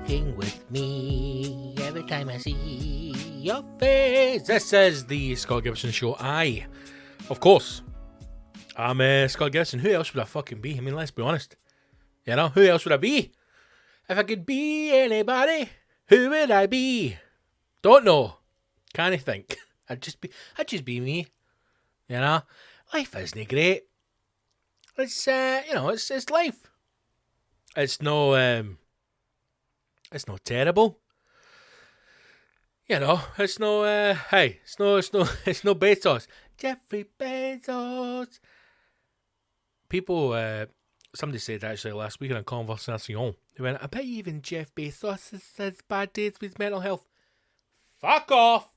fucking with me every time I see your face. This is the Scott Gibson Show. Of course, I'm Scott Gibson. Who else would I fucking be? I mean, let's be honest. You know, who else would I be? If I could be anybody, who would I be? Don't know. Can't think. I'd just be me. You know, life isn't great. It's it's life. It's no terrible. You know, it's no it's no Bezos. Jeffrey Bezos. People, somebody said actually last week in a conversation, they went, I bet even Jeff Bezos has bad days with his mental health. Fuck off.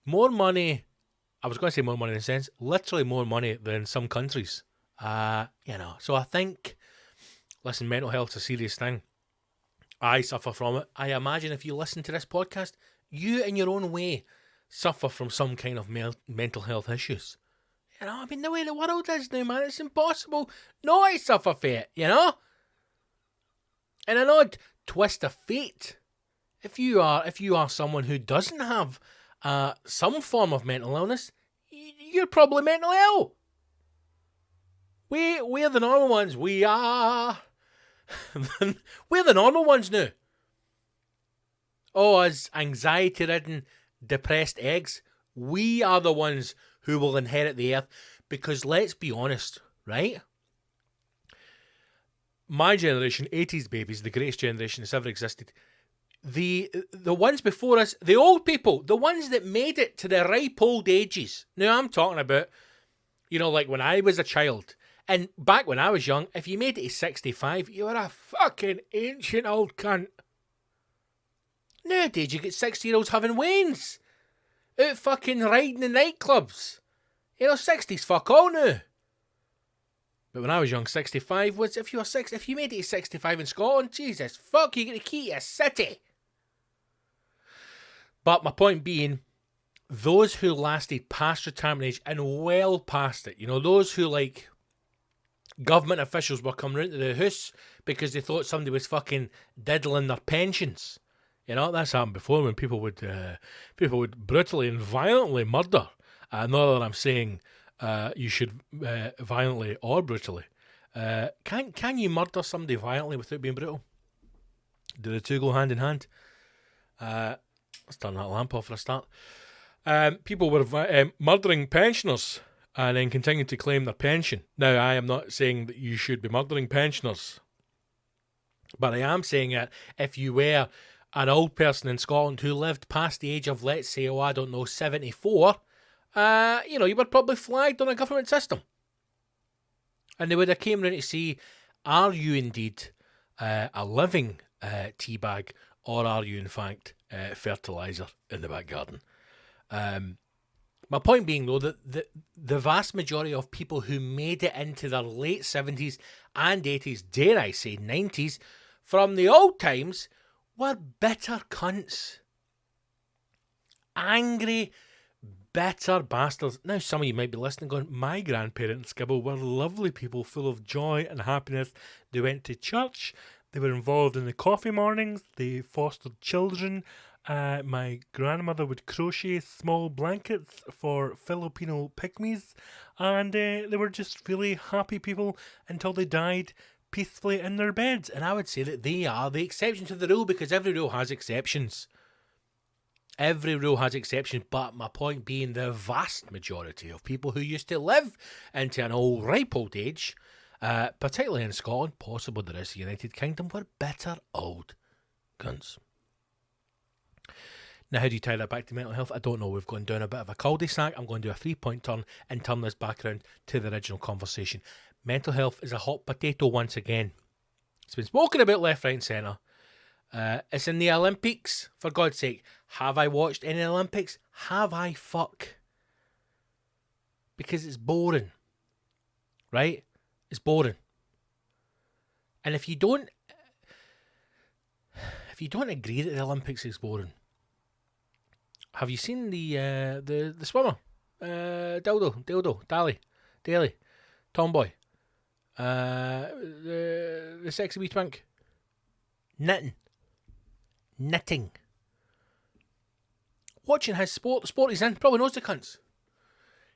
More money. I was going to say more money in a sense, literally more money than some countries. So I think, listen, mental health's a serious thing. I suffer from it. I imagine if you listen to this podcast, you in your own way suffer from some kind of mental health issues. You know, I mean, the way the world is now, man, it's impossible not to suffer from it, you know? In an odd twist of fate, if you are someone who doesn't have some form of mental illness, you're probably mentally ill. We're the normal ones. We are. We're the normal ones now. Oh, as anxiety-ridden, depressed eggs, we are the ones who will inherit the earth. Because let's be honest, right? My generation, 80s babies, the greatest generation that's ever existed, the ones before us, the old people, the ones that made it to the ripe old ages. Now, I'm talking about, like when I was a child. And back when I was young, if you made it to 65, you were a fucking ancient old cunt. Nowadays, you get 60-year-olds having wains. Out fucking riding in nightclubs. 60's fuck all now. But when I was young, 65 was, if you made it to 65 in Scotland, Jesus fuck, you get the key to a city. But my point being, those who lasted past retirement age and well past it, those who, like, government officials were coming round to the house because they thought somebody was fucking diddling their pensions. That's happened before when people would brutally and violently murder. Not that I'm saying you should violently or brutally. Can you murder somebody violently without being brutal? Do the two go hand in hand? Let's turn that lamp off for a start. People were murdering pensioners and then continuing to claim their pension. Now, I am not saying that you should be murdering pensioners, but I am saying that if you were an old person in Scotland who lived past the age of, let's say, 74, you were probably flagged on a government system. And they would have came round to see, are you indeed a living teabag, or are you in fact fertiliser in the back garden? My point being, though, that the vast majority of people who made it into their late 70s and 80s, dare I say 90s, from the old times, were bitter cunts. Angry, bitter bastards. Now, some of you might be listening going, my grandparents, Skibble, were lovely people full of joy and happiness. They went to church. They were involved in the coffee mornings. They fostered children. My grandmother would crochet small blankets for Filipino pygmies, and they were just really happy people until they died peacefully in their beds. And I would say that they are the exception to the rule, because every rule has exceptions. Every rule has exceptions, but my point being, the vast majority of people who used to live into an ripe old age, particularly in Scotland, possibly the rest of the United Kingdom, were bitter old cunts. Now, how do you tie that back to mental health? I don't know. We've gone down a bit of a cul-de-sac. I'm going to do a 3-point turn and turn this back around to the original conversation. Mental health is a hot potato once again. It's been spoken about left, right and centre. It's in the Olympics, for God's sake. Have I watched any Olympics? Have I fuck? Because it's boring. Right? It's boring. And if you don't agree that the Olympics is boring, have you seen the swimmer? Daly, Tomboy, the sexy wee twink? Knitting. Watching his sport, the sport he's in, probably knows the cunts.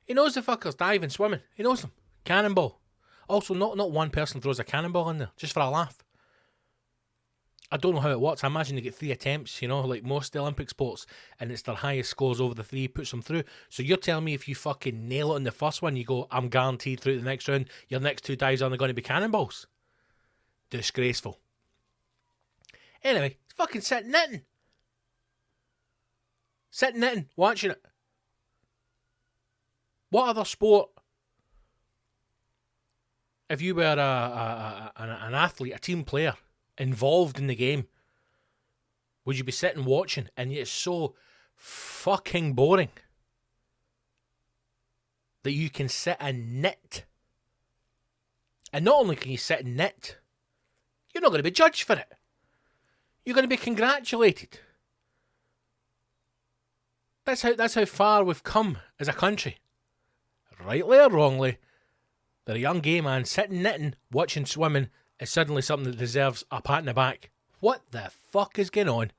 He knows the fuckers diving, swimming. He knows them. Cannonball. Also, not one person throws a cannonball in there, just for a laugh. I don't know how it works. I imagine they get 3 attempts, like most Olympic sports, and it's their highest scores over the 3 puts them through. So you're telling me if you fucking nail it on the first one, you go, I'm guaranteed through the next round, your next 2 dives are going to be cannonballs. Disgraceful. Anyway, he's fucking sitting knitting. Sitting knitting, watching it. What other sport, if you were an athlete, a team player, involved in the game, would you be sitting watching? And it's so fucking boring that you can sit and knit. And not only can you sit and knit, you're not going to be judged for it. You're going to be congratulated. That's how far we've come as a country. Rightly or wrongly, that a young gay man sitting knitting, watching swimming, is suddenly something that deserves a pat in the back. What the fuck is going on?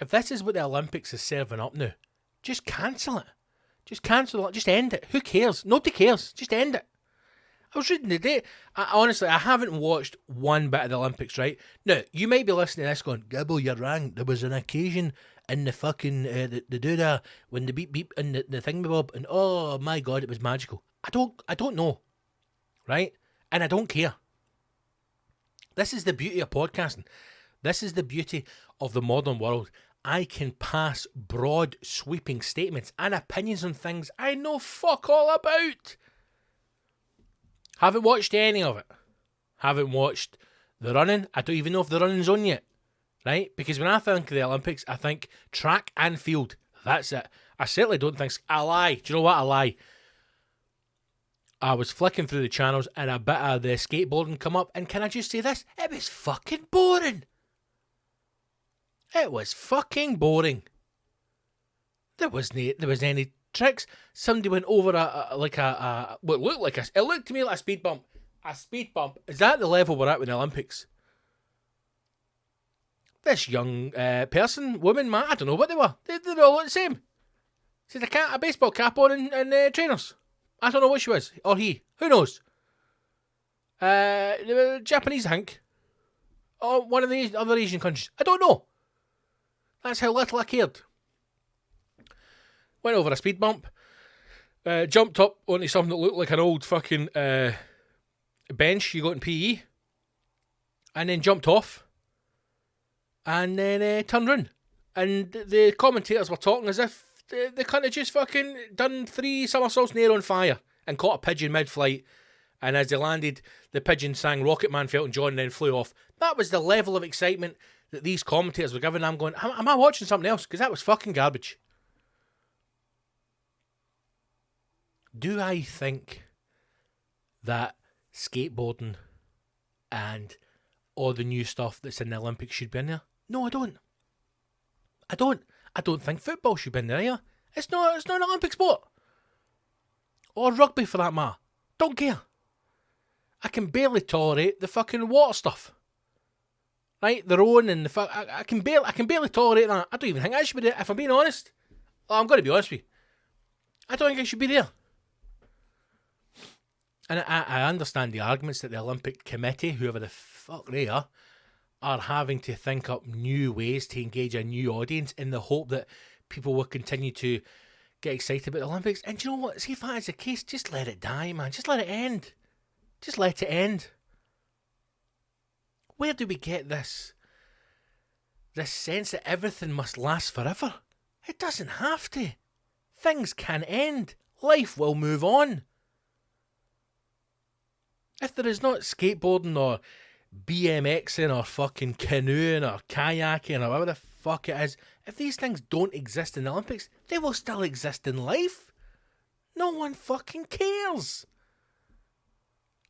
If this is what the Olympics is serving up now, just cancel it. Just cancel it. Just end it. Who cares? Nobody cares. Just end it. I was reading today. Honestly, I haven't watched one bit of the Olympics, right? Now, you might be listening to this going, Gibble, you're wrong. There was an occasion in the fucking, the doodah, when the beep beep and the thingamabob, and oh my God, it was magical. I don't know. Right? And I don't care. This is the beauty of podcasting. This is the beauty of the modern world. I can pass broad, sweeping statements and opinions on things I know fuck all about. Haven't watched any of it. Haven't watched the running. I don't even know if the running's on yet. Right? Because when I think of the Olympics, I think track and field. That's it. I certainly don't think... I lie. Do you know what? I lie. I was flicking through the channels and a bit of the skateboarding come up, and can I just say this? It was fucking boring. It was fucking boring. There was any tricks. Somebody went over what looked like it looked to me like a speed bump. A speed bump. Is that the level we're at with the Olympics? This young woman, man, I don't know what they were. They all look the same. She had a baseball cap on and trainers. I don't know what she was, or he. Who knows? They were Japanese, I think. Or one of the other Asian countries. I don't know. That's how little I cared. Went over a speed bump. Jumped up onto something that looked like an old fucking bench you got in PE. And then jumped off. And then turned round. And the commentators were talking as if the cunt had just fucking done 3 somersaults in the air on fire and caught a pigeon mid-flight, and as they landed, the pigeon sang Rocket Man Felt and John and then flew off. That was the level of excitement that these commentators were giving. I'm going, am I watching something else? Because that was fucking garbage. Do I think that skateboarding and all the new stuff that's in the Olympics should be in there? No, I don't. I don't think football should be in there either. It's not an Olympic sport. Or rugby for that matter. Don't care. I can barely tolerate the fucking water stuff. Right? The rowing and the I can barely tolerate that. I don't even think I should be there, if I'm being honest. I'm going to be honest with you. I don't think I should be there. And I understand the arguments that the Olympic Committee, whoever the fuck they are having to think up new ways to engage a new audience in the hope that people will continue to get excited about the Olympics. And do you know what? See, if that is the case, just let it die, man. Just let it end. Just let it end. Where do we get this sense that everything must last forever? It doesn't have to. Things can end. Life will move on. If there is not skateboarding or BMXing or fucking canoeing or kayaking or whatever the fuck it is, if these things don't exist in the Olympics, they will still exist in life. No one fucking cares.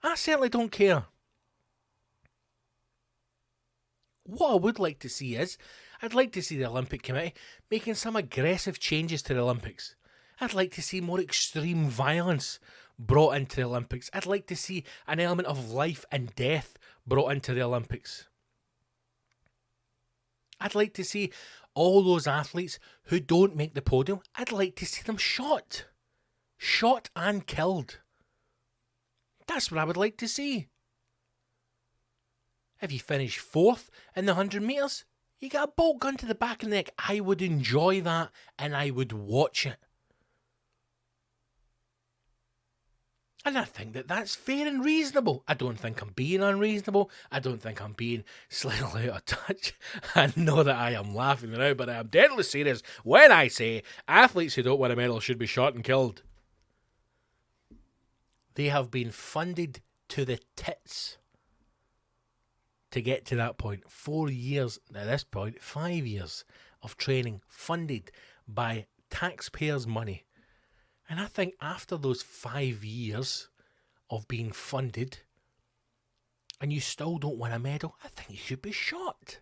I certainly don't care. What I would like to see is, I'd like to see the Olympic Committee making some aggressive changes to the Olympics. I'd like to see more extreme violence brought into the Olympics. I'd like to see an element of life and death brought into the Olympics. I'd like to see all those athletes who don't make the podium, I'd like to see them shot. Shot and killed. That's what I would like to see. If you finish 4th in the 100 metres, you get a bolt gun to the back of the neck. I would enjoy that and I would watch it. And I think that that's fair and reasonable. I don't think I'm being unreasonable. I don't think I'm being slightly out of touch. I know that I am laughing now, but I am deadly serious when I say athletes who don't win a medal should be shot and killed. They have been funded to the tits to get to that point. 4 years, at this point, 5 years of training funded by taxpayers' money. And I think after those 5 years of being funded and you still don't win a medal, I think you should be shot.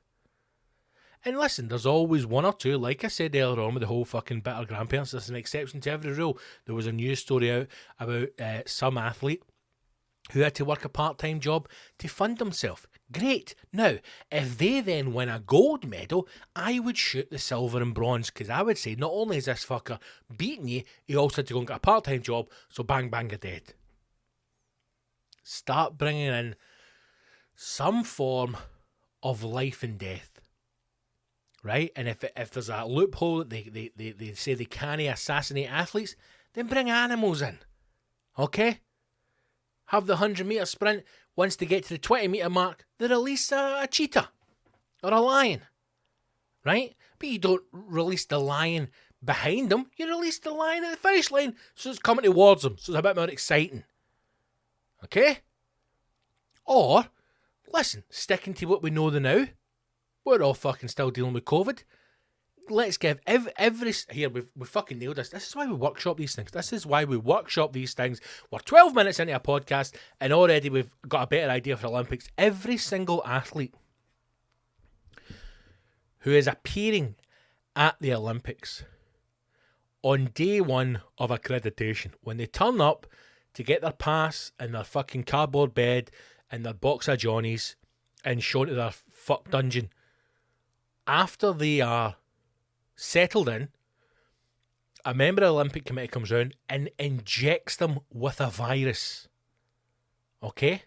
And listen, there's always one or two, like I said earlier on with the whole fucking bitter grandparents, there's an exception to every rule. There was a news story out about some athlete who had to work a part-time job to fund himself. Great. Now, if they then win a gold medal, I would shoot the silver and bronze, because I would say not only is this fucker beating you, he also had to go and get a part-time job, so bang, bang, you're dead. Start bringing in some form of life and death, right? And if there's a loophole that they say they can't assassinate athletes, then bring animals in, okay? Have the 100-metre sprint. Once they get to the 20-metre mark, they release a cheetah or a lion, right? But you don't release the lion behind them. You release the lion at the finish line, so it's coming towards them, so it's a bit more exciting. Okay? Or, listen, sticking to what we know now, we're all fucking still dealing with COVID. Let's give every here, we fucking nailed this. This is why we workshop these things. We're 12 minutes into a podcast and already we've got a better idea for the Olympics. Every single athlete who is appearing at the Olympics on day one of accreditation, when they turn up to get their pass in their fucking cardboard bed and their box of Johnnies and shown to their fuck dungeon, after they are settled in, a member of the Olympic Committee comes round and injects them with a virus. Okay?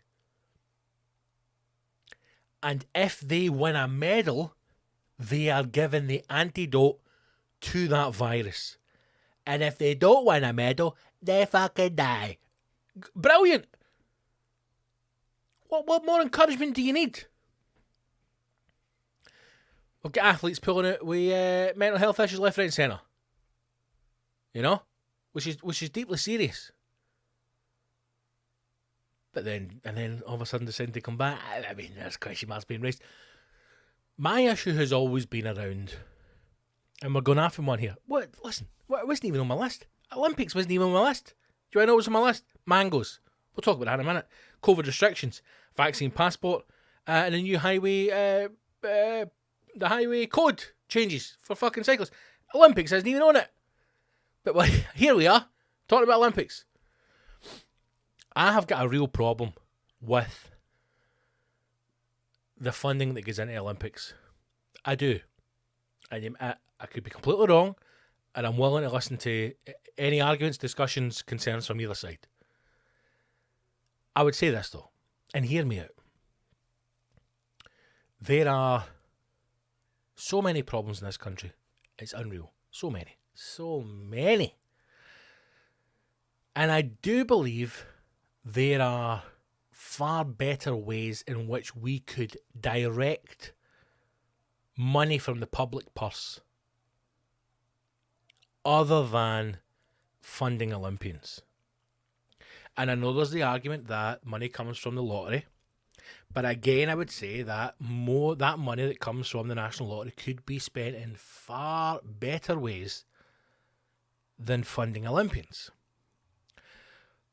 And if they win a medal, they are given the antidote to that virus. And if they don't win a medal, they fucking die. Brilliant! What more encouragement do you need? We've got athletes pulling out with mental health issues left, right and centre. You know? Which is deeply serious. But then all of a sudden deciding to come back. I mean, there's question marks being raised. My issue has always been around, and we're going after one here. Listen, it wasn't even on my list. Olympics wasn't even on my list. Do you know what was on my list? Mangoes. We'll talk about that in a minute. COVID restrictions, vaccine passport, and a new highway the highway code changes for fucking cyclists. Olympics isn't even on it. But well, here we are, talking about Olympics. I have got a real problem with the funding that goes into the Olympics. I do. And I could be completely wrong, and I'm willing to listen to any arguments, discussions, concerns from either side. I would say this though, and hear me out. There are so many problems in this country. It's unreal. So many. And I do believe there are far better ways in which we could direct money from the public purse other than funding Olympians. And I know there's the argument that money comes from the lottery. But again, I would say that that money that comes from the National Lottery could be spent in far better ways than funding Olympians.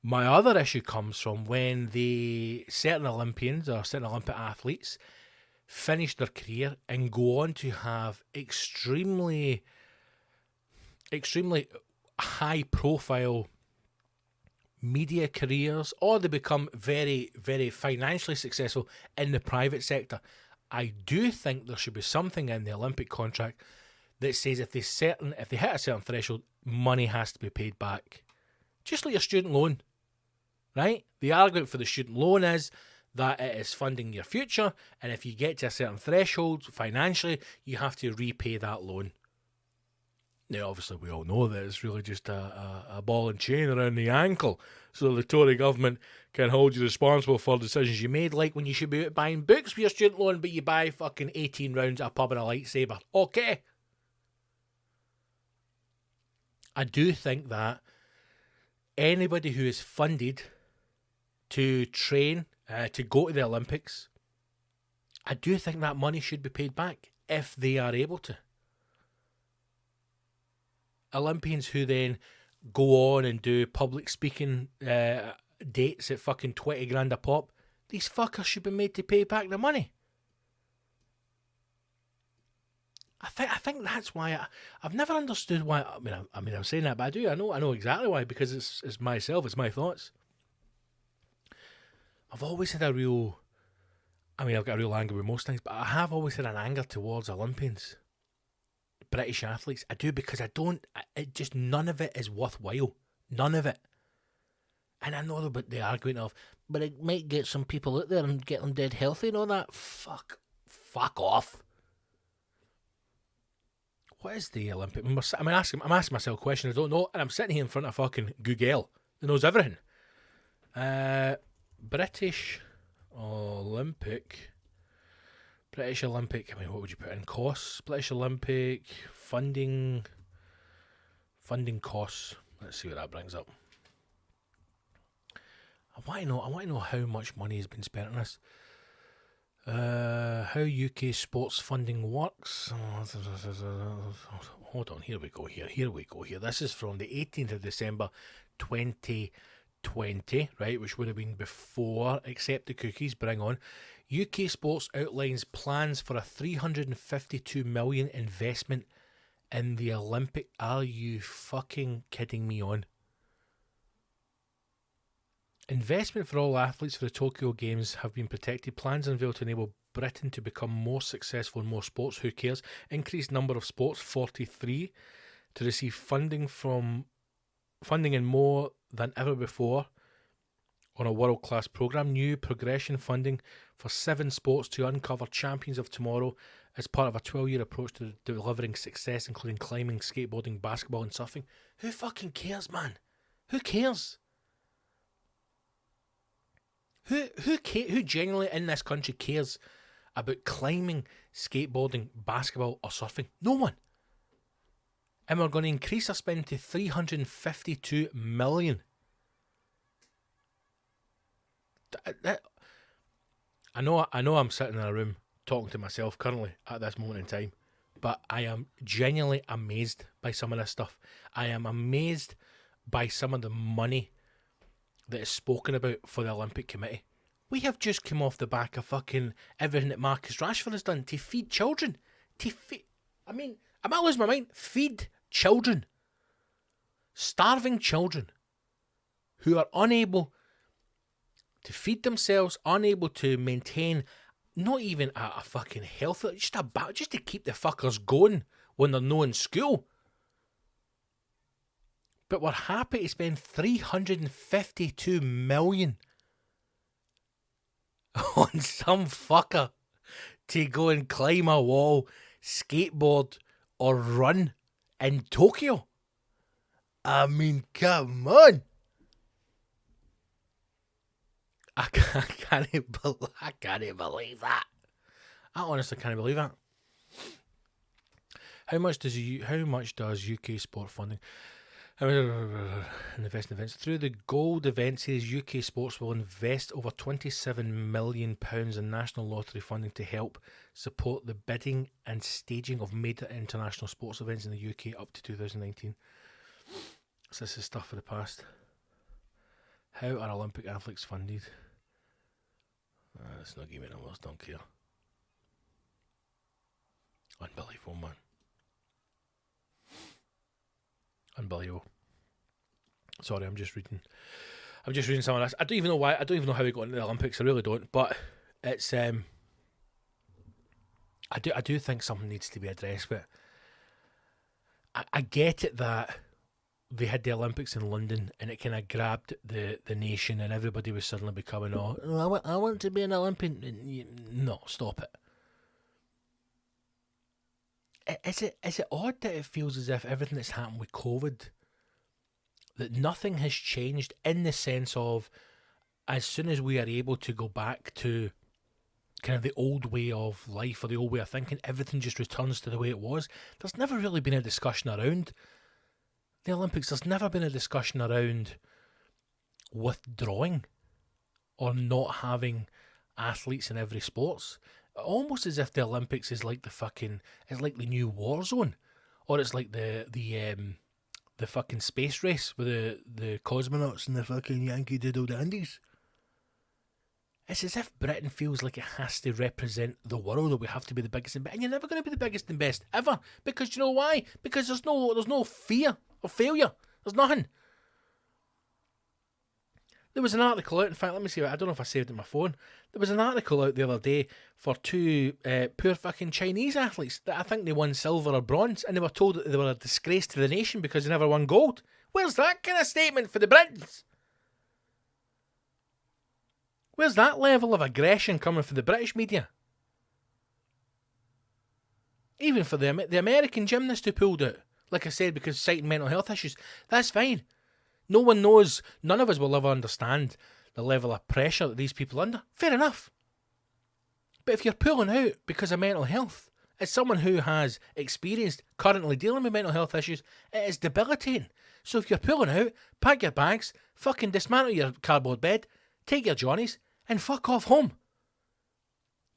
My other issue comes from when certain Olympians or certain Olympic athletes finish their career and go on to have extremely high-profile media careers, or they become very, very financially successful in the private sector. I do think there should be something in the Olympic contract that says if they hit a certain threshold, money has to be paid back. Just like your student loan, right? The argument for the student loan is that it is funding your future, and if you get to a certain threshold financially, you have to repay that loan. Now, obviously, we all know that it's really just a ball and chain around the ankle, so the Tory government can hold you responsible for decisions you made, like when you should be out buying books for your student loan, but you buy fucking 18 rounds at a pub and a lightsaber. Okay. I do think that anybody who is funded to train, to go to the Olympics, I do think that money should be paid back if they are able to. Olympians who then go on and do public speaking dates at fucking 20 grand a pop, these fuckers should be made to pay back the money. I think that's why I've never understood why. I mean, I'm saying that, but I do. I know exactly why, because it's myself, it's my thoughts. I've always had a real. I mean, I've got a real anger with most things, but I have always had an anger towards Olympians, British athletes. I do, because it just, none of it is worthwhile. None of it. And I know about the argument of, but it might get some people out there and get them dead healthy and all that. Fuck off. What is the Olympic? I'm asking myself a question I don't know, and I'm sitting here in front of fucking Google that knows everything. British Olympic. I mean, what would you put in? Costs? British Olympic funding costs. Let's see what that brings up. I want to know how much money has been spent on this. How UK sports funding works. Hold on, here we go. This is from the 18th of December 2020, right, which would have been before Accept the Cookies, bring on. UK Sports outlines plans for a 352 million investment in the Olympic. Are you fucking kidding me on? Investment for all athletes for the Tokyo Games have been protected. Plans unveiled to enable Britain to become more successful in more sports. Who cares? Increased number of sports, 43, to receive funding in more than ever before on a world-class programme. New progression funding for 7 sports to uncover champions of tomorrow as part of a 12-year approach to delivering success, including climbing, skateboarding, basketball and surfing. Who fucking cares, man? Who cares? Who genuinely in this country cares about climbing, skateboarding, basketball or surfing? No one. And we're going to increase our spending to 352 million. I know I'm sitting in a room talking to myself currently at this moment in time, but I am genuinely amazed by some of this stuff. I am amazed by some of the money that is spoken about for the Olympic Committee. We have just come off the back of fucking everything that Marcus Rashford has done to feed children. I mean, I might lose my mind. Feed children. Starving children who are unable to feed themselves, unable to maintain not even a fucking health, just to keep the fuckers going when they're not in school. But we're happy to spend 352 million on some fucker to go and climb a wall, skateboard, or run in Tokyo. I mean, come on. I can't believe that. I honestly can't believe that. How much does UK sport funding invest in events? Through the Gold event series, UK Sports will invest over £27 million in national lottery funding to help support the bidding and staging of major international sports events in the UK up to 2019. So this is stuff for the past. How are Olympic athletes funded? It's not giving me numbers, don't care. Unbelievable, man. Unbelievable. Sorry, I'm just reading I'm just reading some of this. I don't even know why. I don't even know how we got into the Olympics. I really don't. But it's I do think something needs to be addressed. But I get it that they had the Olympics in London and it kind of grabbed the nation and everybody was suddenly becoming, I want to be an Olympian. No, stop it. Is it odd that it feels as if everything that's happened with COVID, that nothing has changed in the sense of as soon as we are able to go back to kind of the old way of life or the old way of thinking, everything just returns to the way it was? There's never really been a discussion around the Olympics. There's never been a discussion around withdrawing or not having athletes in every sports. Almost as if the Olympics is like it's like the new war zone, or it's like the fucking space race with the cosmonauts and the fucking Yankee Doodle Dandies. It's as if Britain feels like it has to represent the world, or we have to be the biggest and best. And you're never going to be the biggest and best ever, because you know why? Because there's no fear of failure. There's nothing. There was an article out, in fact, let me see, I don't know if I saved it on my phone. There was an article out the other day for two poor fucking Chinese athletes that I think they won silver or bronze, and they were told that they were a disgrace to the nation because they never won gold. Where's that kind of statement for the Britons? Where's that level of aggression coming from the British media? Even for the American gymnast who pulled out, like I said, because citing mental health issues, that's fine. No one knows, none of us will ever understand the level of pressure that these people are under. Fair enough. But if you're pulling out because of mental health, as someone who has experienced currently dealing with mental health issues, it is debilitating. So if you're pulling out, pack your bags, fucking dismantle your cardboard bed, take your johnnies, and fuck off home.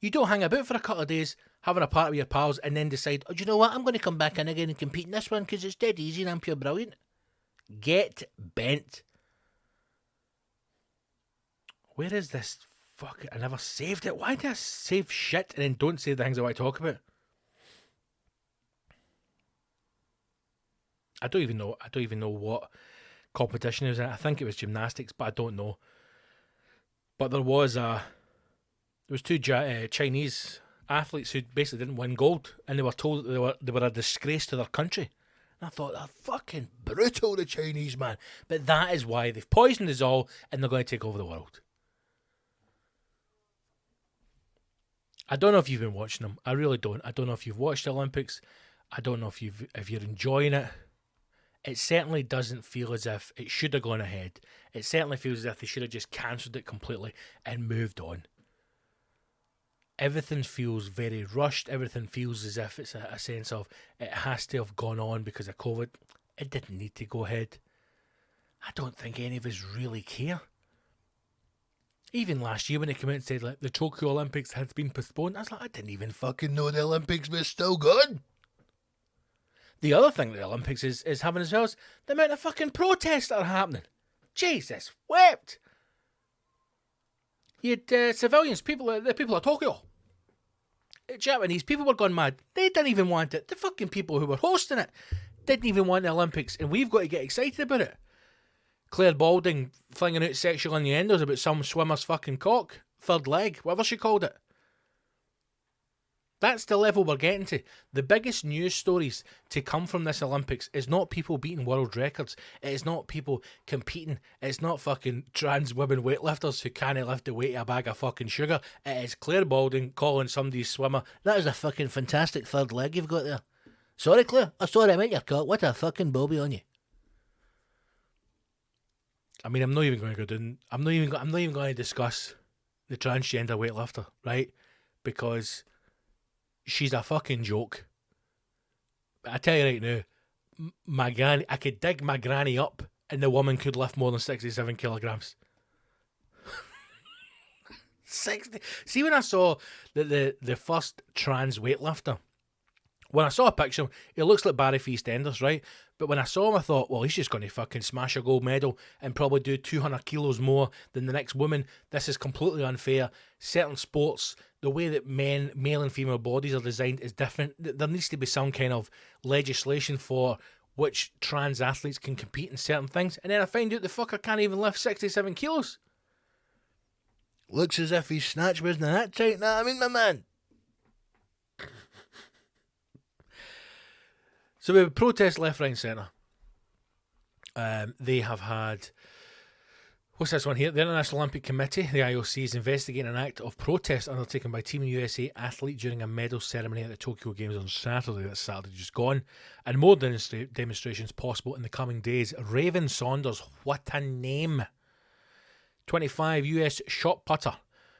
You don't hang about for a couple of days, having a party with your pals, and then decide, do you know what, I'm going to come back in again and compete in this one because it's dead easy and I'm pure brilliant. Get bent. Where is this? Fuck, I never saved it. Why do I save shit and then don't save the things I want to talk about? I don't even know what competition it was in. I think it was gymnastics, but I don't know. But there was two Chinese athletes who basically didn't win gold, and they were told that they were a disgrace to their country. And I thought, they're fucking brutal, the Chinese, man. But that is why they've poisoned us all, and they're going to take over the world. I don't know if you've been watching them. I really don't. I don't know if you've watched the Olympics. I don't know if you're enjoying it. It certainly doesn't feel as if it should have gone ahead. It certainly feels as if they should have just cancelled it completely and moved on. Everything feels very rushed. Everything feels as if it's a sense of it has to have gone on because of COVID. It didn't need to go ahead. I don't think any of us really care. Even last year when they came out and said like the Tokyo Olympics has been postponed, I was like, I didn't even fucking know the Olympics was still going. The other thing that the Olympics is having as well is the amount of fucking protests that are happening. Jesus wept. You had civilians, the people of Tokyo. Japanese people were going mad. They didn't even want it. The fucking people who were hosting it didn't even want the Olympics, and we've got to get excited about it. Claire Balding flinging out sexual innuendos about some swimmer's fucking cock, third leg, whatever she called it. That's the level we're getting to. The biggest news stories to come from this Olympics is not people beating world records. It is not people competing. It's not fucking trans women weightlifters who can't lift the weight of a bag of fucking sugar. It is Claire Balding calling somebody's swimmer, that is a fucking fantastic third leg you've got there. Sorry, Claire. Oh, sorry, I meant your cock. What a fucking bobby on you. I mean, I'm not even going to go down. I'm not even going to discuss the transgender weightlifter, right? Because she's a fucking joke. But I tell you right now, my granny, I could dig my granny up and the woman could lift more than 67 kilograms. 60. See, when I saw the first trans weightlifter, when I saw a picture, it looks like Barry for EastEnders, right? But when I saw him, I thought, well, he's just going to fucking smash a gold medal and probably do 200 kilos more than the next woman. This is completely unfair. Certain sports, the way that male and female bodies are designed is different. There needs to be some kind of legislation for which trans athletes can compete in certain things, and then I find out the fucker can't even lift 67 kilos. Looks as if his snatch wasn't that tight. Nah, I mean, my man. So we have protests left, right, and centre. They have had... What's this one here? The International Olympic Committee, the IOC, is investigating an act of protest undertaken by Team USA athlete during a medal ceremony at the Tokyo Games on Saturday. That's Saturday just gone. And more demonstrations possible in the coming days. Raven Saunders, what a name. 25 US shot putter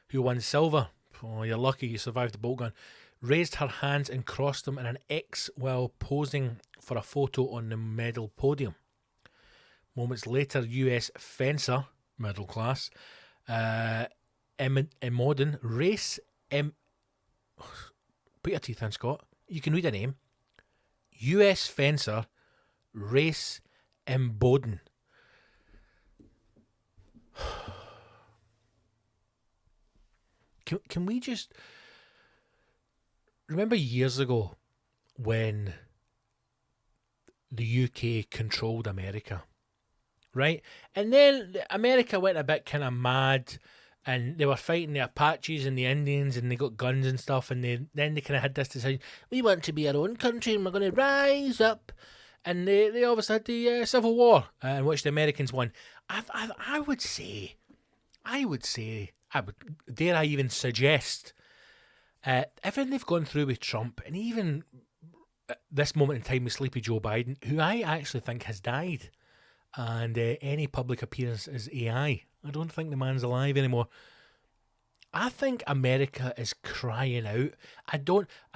who won silver. Oh, you're lucky you survived the bolt gun. Raised her hands and crossed them in an X while posing for a photo on the medal podium. Moments later, US fencer... middle class, Modern race, put your teeth in, Scott, you can read a name, US fencer, race, Boden. Can we just, remember years ago when the UK controlled America? Right? And then America went a bit kind of mad, and they were fighting the Apaches and the Indians, and they got guns and stuff, and then they kind of had this decision, we want to be our own country and we're going to rise up. And they obviously had the Civil War, in which the Americans won. I would dare I even suggest, everything they've gone through with Trump, and even at this moment in time with Sleepy Joe Biden, who I actually think has died, and any public appearance is AI. I don't think the man's alive anymore. I think America is crying out. I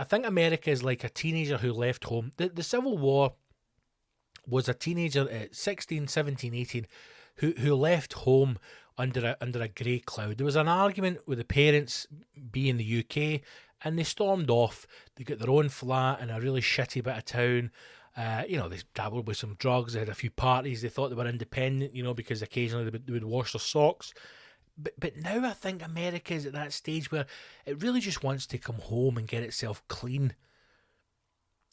think America is like a teenager who left home. The Civil War was a teenager at 16, 17, 18 who left home under a grey cloud. There was an argument with the parents being the UK, and they stormed off. They got their own flat in a really shitty bit of town. They dabbled with some drugs, they had a few parties, they thought they were independent, because occasionally they would wash their socks. But now I think America is at that stage where it really just wants to come home and get itself clean.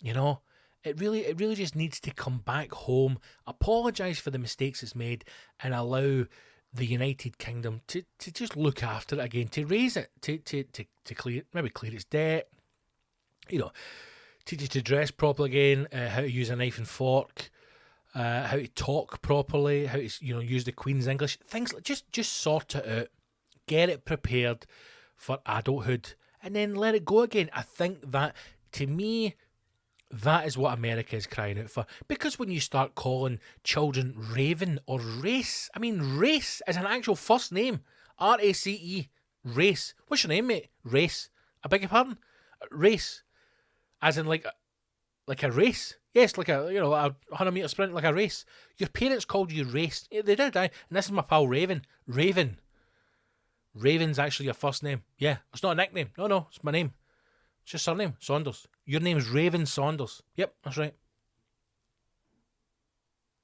It really just needs to come back home, apologise for the mistakes it's made, and allow the United Kingdom to just look after it again, to raise it, to clear its debt, teach you to dress properly again, how to use a knife and fork, how to talk properly, how to use the Queen's English, things like just sort it out, get it prepared for adulthood, and then let it go again. I think that, to me, that is what America is crying out for. Because when you start calling children Raven or Race, I mean, Race is an actual first name, R-A-C-E, Race. What's your name, mate? Race. I beg your pardon? Race. As in like a race. Yes, like a 100-metre sprint, like a race. Your parents called you Race. Yeah, they did, and this is my pal Raven. Raven. Raven's actually your first name. Yeah, it's not a nickname. No, it's my name. It's your surname, Saunders. Your name's Raven Saunders. Yep, that's right.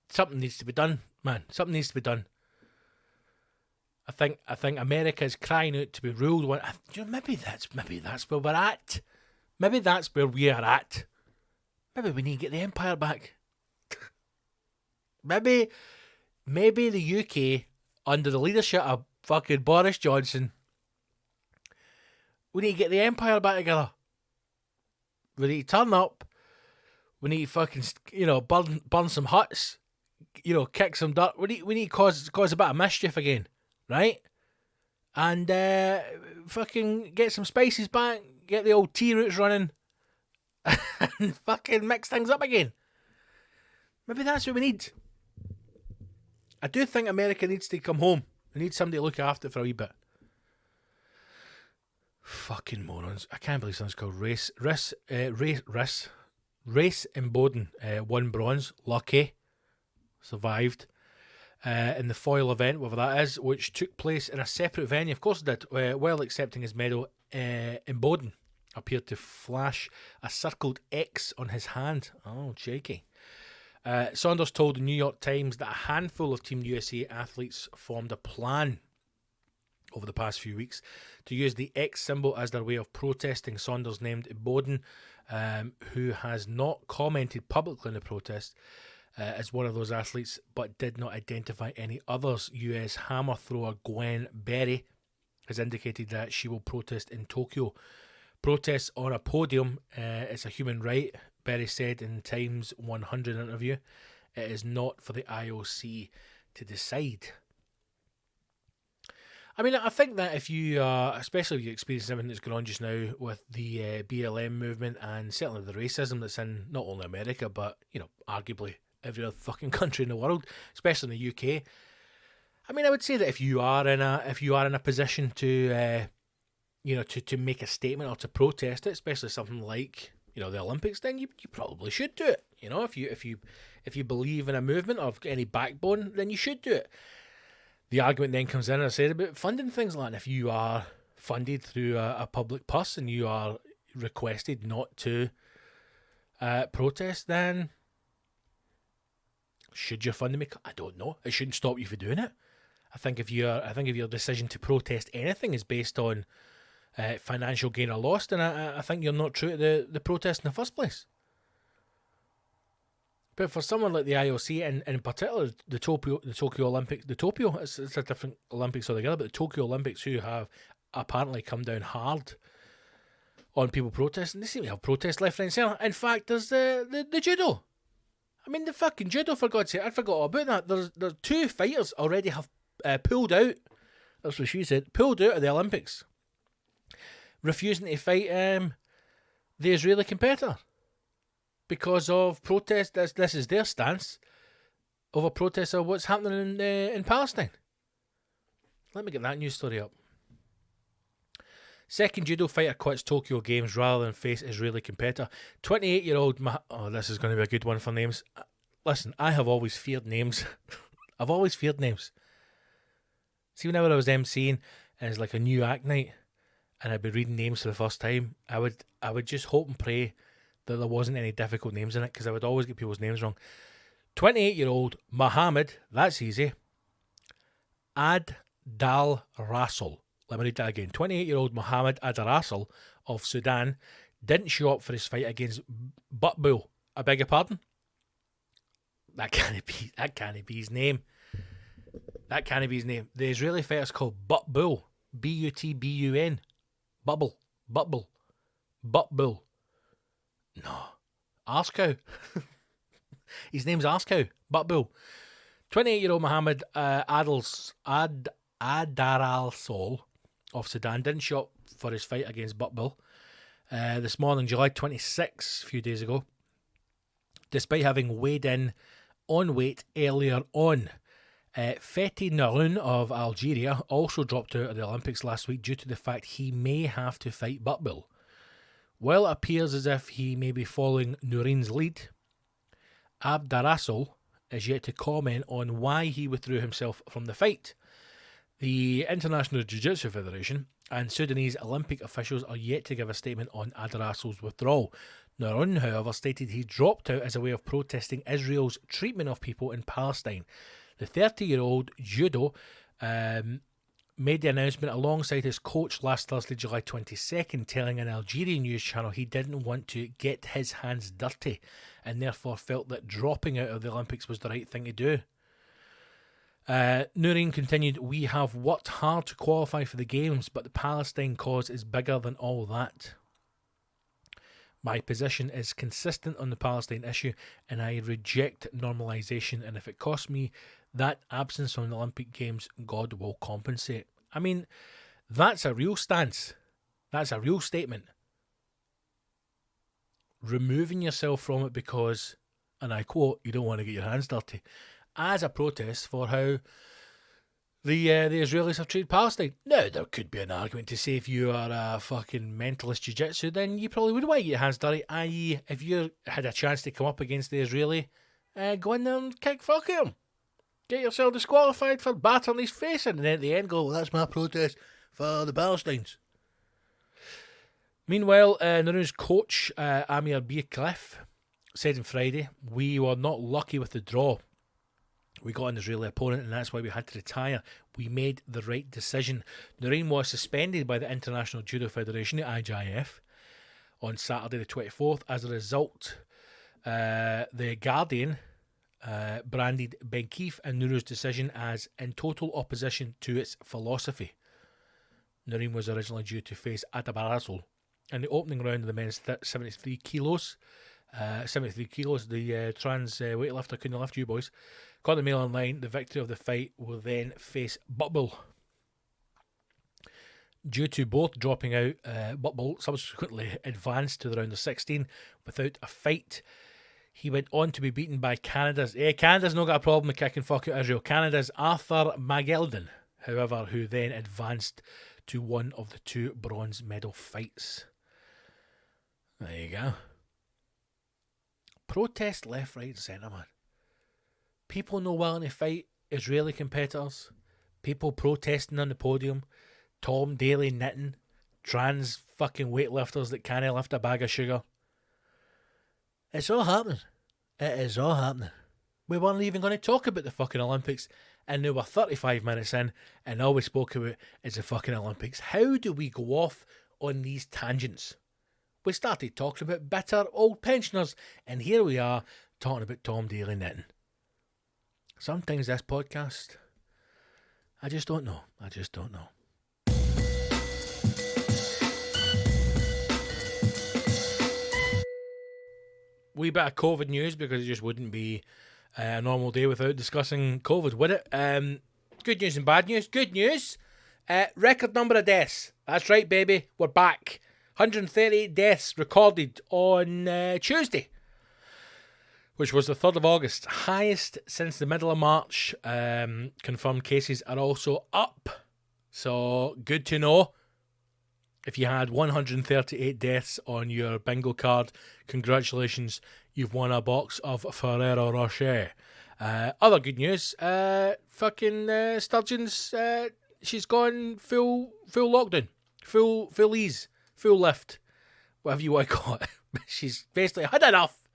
Something needs to be done, man. Something needs to be done. I think America is crying out to be ruled. Maybe that's where we're at. Maybe that's where we are at. Maybe we need to get the empire back. Maybe the UK, under the leadership of fucking Boris Johnson, we need to get the empire back together. We need to turn up. We need to fucking, burn some huts. Kick some dirt. We need to cause a bit of mischief again, right? And fucking get some spices back. Get the old tea roots running. And fucking mix things up again. Maybe that's what we need. I do think America needs to come home. We need somebody to look after it for a wee bit. Fucking morons. I can't believe something's called Race Boden won bronze. Lucky. Survived. In the foil event, whatever that is, which took place in a separate venue. Of course it did. While accepting his medal, Boden appeared to flash a circled X on his hand. Oh, shaky. Saunders told the New York Times that a handful of Team USA athletes formed a plan over the past few weeks to use the X symbol as their way of protesting. Saunders named Boden, who has not commented publicly on the protest, as one of those athletes, but did not identify any others. US hammer thrower Gwen Berry has indicated that she will protest in Tokyo. Protests on a podium is a human right, Berry said in Times 100 interview. It is not for the IOC to decide. I mean, I think that if you, especially if you experience everything that's going on just now with the BLM movement and certainly the racism that's in not only America, but, you know, arguably every other fucking country in the world, especially in the UK. I mean, I would say that if you are in a position to, to make a statement or to protest it, especially something like, you know, the Olympics, then you probably should do it. You know, if you believe in a movement or have got any backbone, then you should do it. The argument then comes in, as I said, about funding things like that. If you are funded through a public purse and you are requested not to protest, then should your funding make? I don't know. It shouldn't stop you from doing it. I think if your decision to protest anything is based on financial gain or loss, then I think you're not true to the protest in the first place. But for someone like the IOC, and in particular the Tokyo Olympics, it's a different Olympics altogether, but the Tokyo Olympics, who have apparently come down hard on people protesting, they seem to have protests left, right and centre. In fact, there's the judo. I mean, the fucking judo, for God's sake, I forgot all about that. There's two fighters already have pulled out, that's what she said, pulled out of the Olympics, refusing to fight the Israeli competitor. Because of protest, this is their stance over protest of what's happening in Palestine. Let me get that news story up. Second judo fighter quits Tokyo Games rather than face Israeli competitor. 28-year-old... this is going to be a good one for names. Listen, I have always feared names. I've always feared names. See, whenever I was emceeing and it's like a new act night and I'd be reading names for the first time, I would just hope and pray that there wasn't any difficult names in it, because I would always get people's names wrong. 28-year-old Mohammed, that's easy, Ad-Dal Rasul. Let me read that again. 28-year-old Mohammed Ad-Rasul of Sudan didn't show up for his fight against Butbull. I beg your pardon? That can't be his name. That can't be his name. The Israeli fighter's called Butbull. Butbun. Butbull. No. Arscow. His name's Arscow. Butbull. 28-year-old Mohammed Ad-Dal of Sudan didn't show up for his fight against Butbull this morning, July 26, a few days ago, despite having weighed in on weight earlier on. Fethi Naroun of Algeria also dropped out of the Olympics last week due to the fact he may have to fight Butbull. While it appears as if he may be following Noureen's lead, Ad-Dal is yet to comment on why he withdrew himself from the fight. The International Jiu-Jitsu Federation and Sudanese Olympic officials are yet to give a statement on Ad-Rasul's withdrawal. Naroun, however, stated he dropped out as a way of protesting Israel's treatment of people in Palestine. The 30-year-old judo made the announcement alongside his coach last Thursday, July 22nd, telling an Algerian news channel he didn't want to get his hands dirty and therefore felt that dropping out of the Olympics was the right thing to do. Noureen continued, "We have worked hard to qualify for the Games, but the Palestine cause is bigger than all that. My position is consistent on the Palestine issue, and I reject normalisation, and if it costs me that absence from the Olympic Games, God will compensate." I mean, that's a real stance. That's a real statement. Removing yourself from it because, and I quote, you don't want to get your hands dirty, as a protest for how the Israelis have treated Palestine. Now, there could be an argument to say if you are a fucking mentalist jiu-jitsu, then you probably would want to get your hands dirty, i.e. if you had a chance to come up against the Israeli, go in there and kick fuck him. Get yourself disqualified for battering his face in, and then at the end go, well, that's my protest for the Palestinians. Meanwhile, Naroun's coach, Amir Biercliff, said on Friday, "We were not lucky with the draw. We got an Israeli opponent and that's why we had to retire. We made the right decision." Noureen was suspended by the International Judo Federation, the IJF, on Saturday the 24th. As a result, The Guardian branded Ben Keefe and Nourou's decision as in total opposition to its philosophy. Noreen was originally due to face Atabarazzo in the opening round of the men's 73 kilos. 73 kilos, the trans weightlifter couldn't lift you boys. Got the Mail Online, the victor of the fight will then face Butbull. Due to both dropping out, Butbull subsequently advanced to the round of 16 without a fight. He went on to be beaten by Canada's not got a problem with kicking fuck out Israel. Canada's Arthur Mageldon, however, who then advanced to one of the 2 bronze medal fights. There you go. Protest left, right, and centre, man. People no willing to fight Israeli competitors. People protesting on the podium. Tom Daley knitting. Trans fucking weightlifters that can't lift a bag of sugar. It's all happening. It is all happening. We weren't even going to talk about the fucking Olympics, and now we're 35 minutes in, and all we spoke about is the fucking Olympics. How do we go off on these tangents? We started talking about bitter old pensioners, and here we are talking about Tom Daley knitting. Sometimes this podcast, I just don't know. Wee bit of COVID news, because it just wouldn't be a normal day without discussing COVID, would it? Good news and bad news. Good news, record number of deaths. That's right, baby, we're back. 138 deaths recorded on Tuesday, which was the 3rd of August. Highest since the middle of March. Confirmed cases are also up. So, good to know. If you had 138 deaths on your bingo card, congratulations, you've won a box of Ferrero Rocher. Other good news, Sturgeon's, she's gone full lockdown, full ease, full lift, whatever you want to call it. She's basically had enough.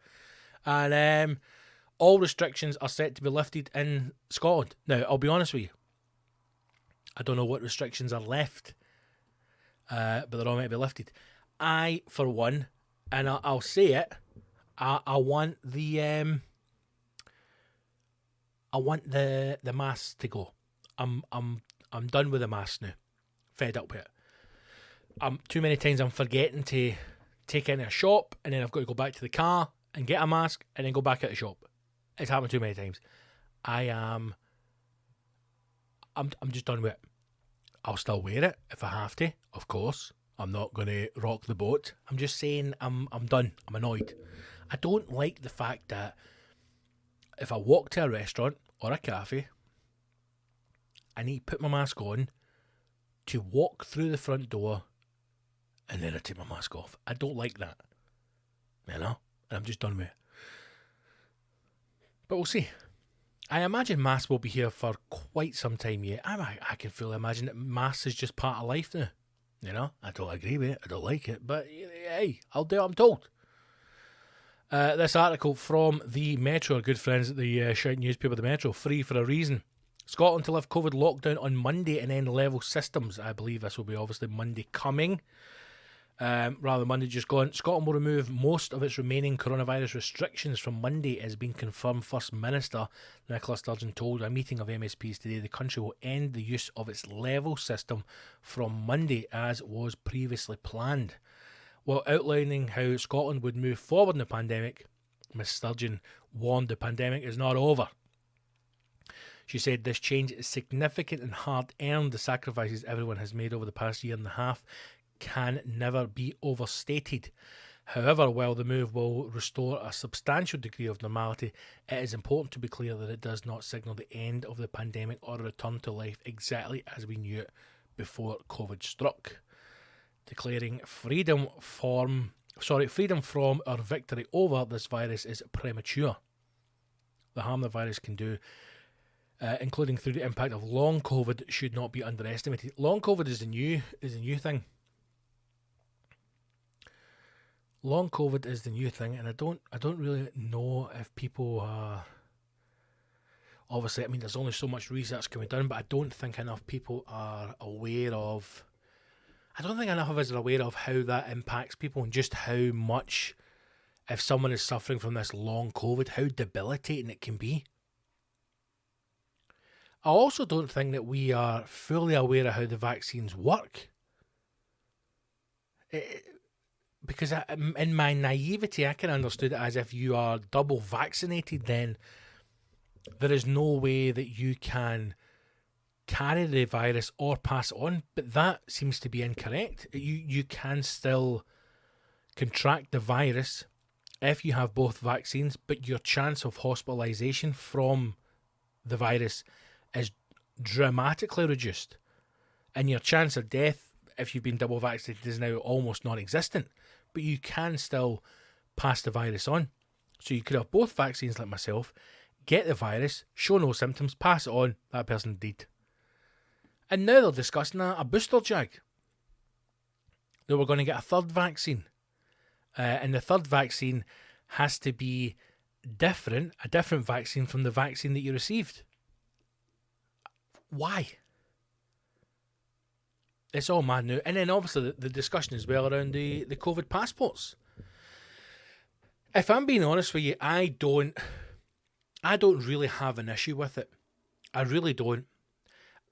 And all restrictions are set to be lifted in Scotland. Now, I'll be honest with you, I don't know what restrictions are left, but they're all meant to be lifted. I, for one, and I'll say it, I want the masks to go. I'm done with the masks now. Fed up with it. Too many times I'm forgetting to take it in a shop, and then I've got to go back to the car and get a mask and then go back at the shop. It's happened too many times. I'm just done with it. I'll still wear it if I have to, of course. I'm not going to rock the boat. I'm just saying I'm done. I'm annoyed. I don't like the fact that if I walk to a restaurant or a cafe, I need to put my mask on to walk through the front door and then I take my mask off. I don't like that. You know? And I'm just done with it. But we'll see. I imagine masks will be here for quite some time yet. I can fully imagine that masks is just part of life now. You know? I don't agree with it. I don't like it. But hey, I'll do what I'm told. This article from the Metro, our good friends at the shite newspaper, the Metro, free for a reason. Scotland to lift COVID lockdown on Monday and end level systems. I believe this will be obviously Monday coming. Rather than Monday just gone. Scotland will remove most of its remaining coronavirus restrictions from Monday, as being confirmed. First Minister Nicola Sturgeon told a meeting of MSPs today the country will end the use of its level system from Monday, as was previously planned. While outlining how Scotland would move forward in the pandemic, Ms Sturgeon warned the pandemic is not over. She said this change is significant and hard-earned. The sacrifices everyone has made over the past year and a half can never be overstated. However, while the move will restore a substantial degree of normality, it is important to be clear that it does not signal the end of the pandemic or a return to life exactly as we knew it before COVID struck. Declaring freedom from or victory over this virus is premature. The harm the virus can do, including through the impact of long COVID, should not be underestimated. Long COVID is a new thing. Long COVID is the new thing, and I don't really know if people are. Obviously, I mean, there's only so much research can be done, but I don't think enough people are aware of. I don't think enough of us are aware of how that impacts people and just how much if someone is suffering from this long COVID, how debilitating it can be. I also don't think that we are fully aware of how the vaccines work. Because in my naivety, I can understood it as if you are double vaccinated, then there is no way that you can carry the virus or pass it on. But that seems to be incorrect. You can still contract the virus if you have both vaccines, but your chance of hospitalisation from the virus is dramatically reduced. And your chance of death, if you've been double vaccinated, is now almost non-existent. But you can still pass the virus on. So you could have both vaccines like myself, get the virus, show no symptoms, pass it on, that person died. And now they're discussing a booster jag. They were going to get a third vaccine. And the third vaccine has to be a different vaccine from the vaccine that you received. Why? It's all mad now. And then obviously the discussion as well around the COVID passports. If I'm being honest with you, I don't really have an issue with it. I really don't.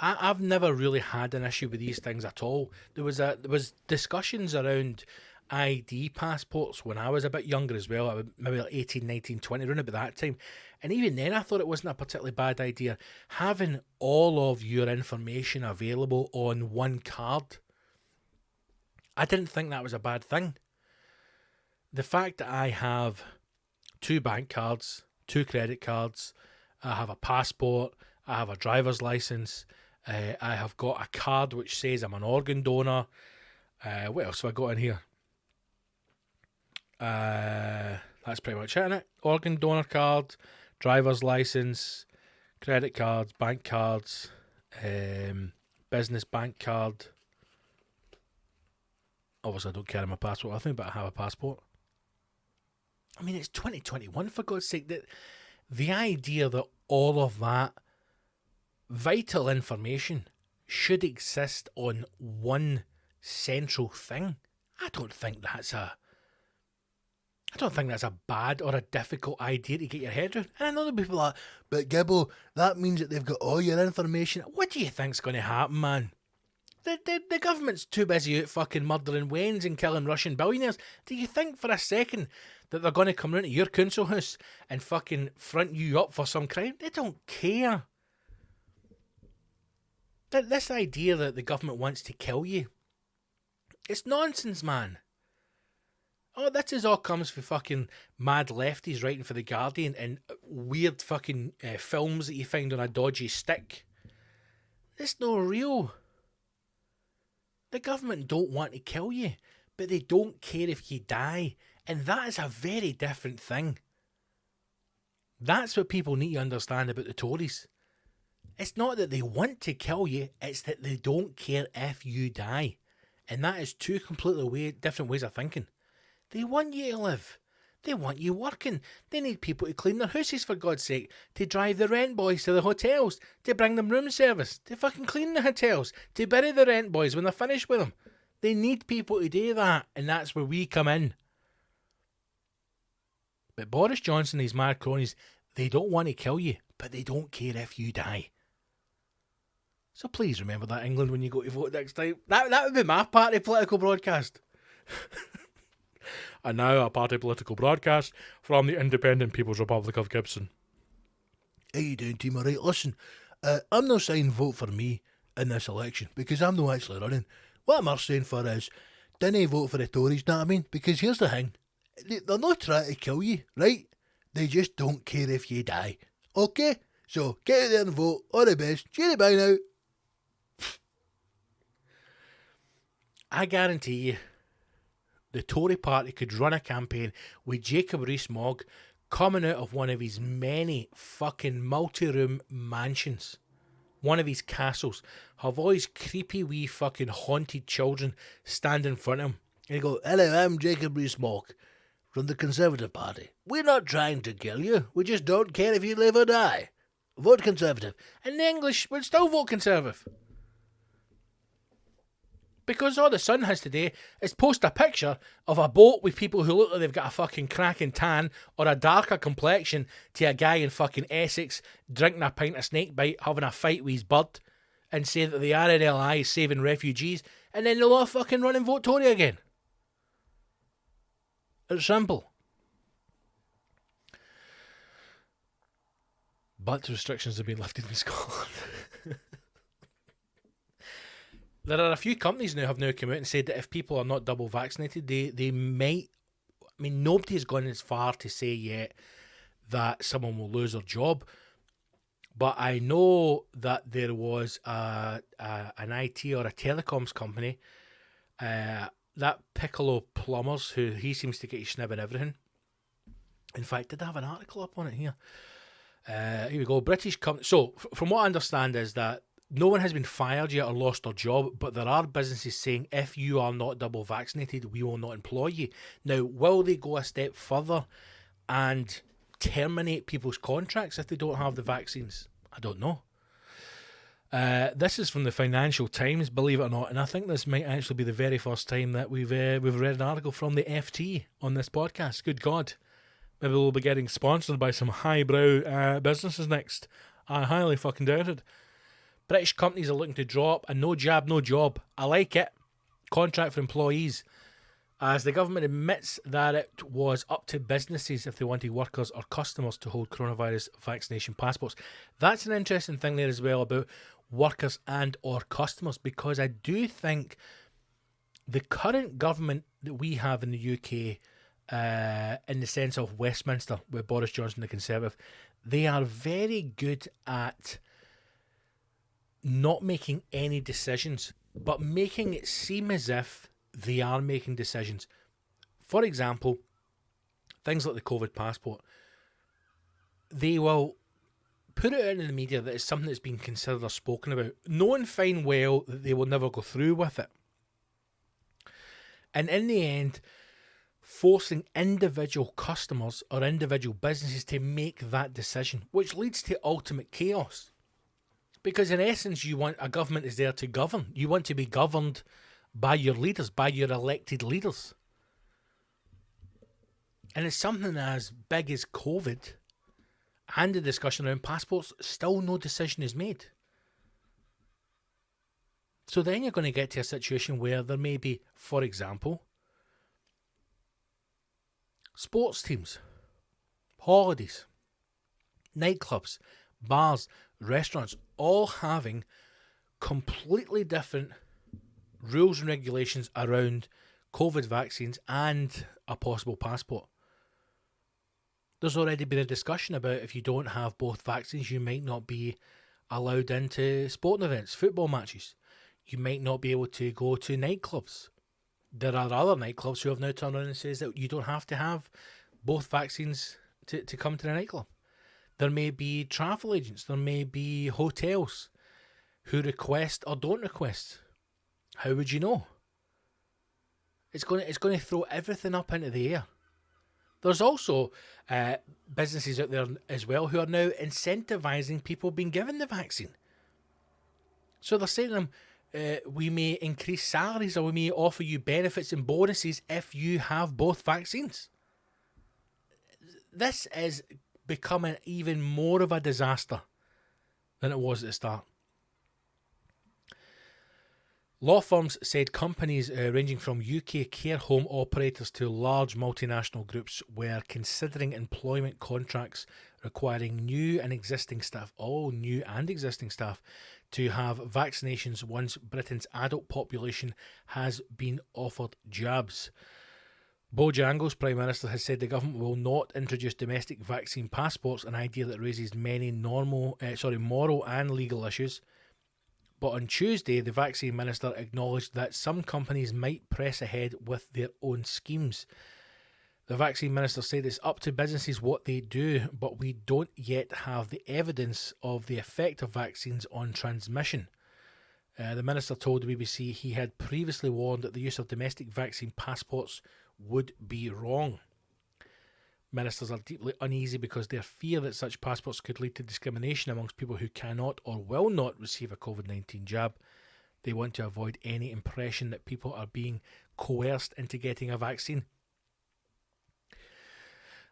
I've never really had an issue with these things at all. There was discussions around ID passports when I was a bit younger as well, maybe like 18, 19, 20, around about that time. And even then I thought it wasn't a particularly bad idea. Having all of your information available on one card, I didn't think that was a bad thing. The fact that I have 2 bank cards, 2 credit cards, I have a passport, I have a driver's license, I have got a card which says I'm an organ donor. What else have I got in here? That's pretty much it, innit? Organ donor card, driver's license, credit cards, bank cards, business bank card. Obviously I don't carry my passport with me, but I have a passport. I mean, it's 2021, for God's sake. That the idea that all of that vital information should exist on one central thing, I don't think that's a bad or a difficult idea to get your head around. And I know that people are, but Gibbo, that means that they've got all your information. What do you think's going to happen, man? The government's too busy out fucking murdering Waynes and killing Russian billionaires. Do you think for a second that they're going to come round to your council house and fucking front you up for some crime? They don't care. This idea that the government wants to kill you, it's nonsense, man. Oh, this is all comes from fucking mad lefties writing for The Guardian and weird fucking films that you find on a dodgy stick. It's not real. The government don't want to kill you, but they don't care if you die. And that is a very different thing. That's what people need to understand about the Tories. It's not that they want to kill you, it's that they don't care if you die. And that is two completely different ways of thinking. They want you to live. They want you working. They need people to clean their houses, for God's sake, to drive the rent boys to the hotels, to bring them room service, to fucking clean the hotels, to bury the rent boys when they're finished with them. They need people to do that, and that's where we come in. But Boris Johnson and his mad cronies, they don't want to kill you, but they don't care if you die. So please remember that, England, when you go to vote next time. That would be my party political broadcast. And now a party political broadcast from the Independent People's Republic of Gibson. How you doing, team? Alright, listen, I'm not saying vote for me in this election because I'm not actually running. What I'm saying for is, didn't vote for the Tories, know what I mean? Because here's the thing, they're not trying to kill you, right? They just don't care if you die. Okay? So, get out there and vote. All the best. Cheery bye now. I guarantee you, the Tory party could run a campaign with Jacob Rees-Mogg coming out of one of his many fucking multi-room mansions, one of his castles, have all his creepy wee fucking haunted children stand in front of him. And he go, hello, I'm Jacob Rees-Mogg from the Conservative Party. We're not trying to kill you. We just don't care if you live or die. Vote Conservative. And the English will still vote Conservative. Because all the Sun has today is post a picture of a boat with people who look like they've got a fucking cracking tan or a darker complexion to a guy in fucking Essex drinking a pint of snakebite, having a fight with his bird, and say that the RNLI is saving refugees, and then they'll all fucking run and vote Tory again. It's simple. But restrictions have been lifted in Scotland. There are a few companies now have come out and said that if people are not double vaccinated, they might. I mean, nobody has gone as far to say yet that someone will lose their job. But I know that there was an IT or a telecoms company, that Piccolo Plumbers, who he seems to get his snib and everything. In fact, did I have an article up on it here? Here we go. British company. So, from what I understand is that no one has been fired yet or lost their job, but there are businesses saying if you are not double vaccinated, we will not employ you. Now, will they go a step further and terminate people's contracts if they don't have the vaccines? I don't know. This is from the Financial Times, believe it or not, and I think this might actually be the very first time that we've read an article from the FT on this podcast. Good God. Maybe we'll be getting sponsored by some highbrow businesses next. I highly fucking doubt it. British companies are looking to draw up a no jab, no job. I like it. Contract for employees. As the government admits that it was up to businesses if they wanted workers or customers to hold coronavirus vaccination passports. That's an interesting thing there as well about workers and or customers, because I do think the current government that we have in the UK, in the sense of Westminster with Boris Johnson, the Conservative, they are very good at not making any decisions, but making it seem as if they are making decisions. For example, things like the COVID passport. They will put it out in the media that it's something that's been considered or spoken about, knowing fine well that they will never go through with it. And in the end, forcing individual customers or individual businesses to make that decision, which leads to ultimate chaos. Because in essence, you want a government is there to govern. You want to be governed by your leaders, by your elected leaders. And it's something as big as COVID and the discussion around passports, still no decision is made. So then you're going to get to a situation where there may be, for example, sports teams, holidays, nightclubs, bars, restaurants, all having completely different rules and regulations around COVID vaccines and a possible passport. There's already been a discussion about if you don't have both vaccines, you might not be allowed into sporting events, football matches. You might not be able to go to nightclubs. There are other nightclubs who have now turned around and says that you don't have to have both vaccines to come to the nightclub. There may be travel agents, there may be hotels who request or don't request. How would you know? It's going to throw everything up into the air. There's also businesses out there as well who are now incentivising people being given the vaccine. So they're saying to them, we may increase salaries or we may offer you benefits and bonuses if you have both vaccines. This is becoming even more of a disaster than it was at the start. Law firms said companies ranging from UK care home operators to large multinational groups were considering employment contracts requiring new and existing staff to have vaccinations once Britain's adult population has been offered jabs. Bojangles, Prime Minister, has said the government will not introduce domestic vaccine passports, an idea that raises many moral and legal issues. But on Tuesday, the vaccine minister acknowledged that some companies might press ahead with their own schemes. The vaccine minister said it's up to businesses what they do, but we don't yet have the evidence of the effect of vaccines on transmission. The minister told the BBC he had previously warned that the use of domestic vaccine passports would be wrong. Ministers are deeply uneasy because they fear that such passports could lead to discrimination amongst people who cannot or will not receive a COVID-19 jab. They want to avoid any impression that people are being coerced into getting a vaccine.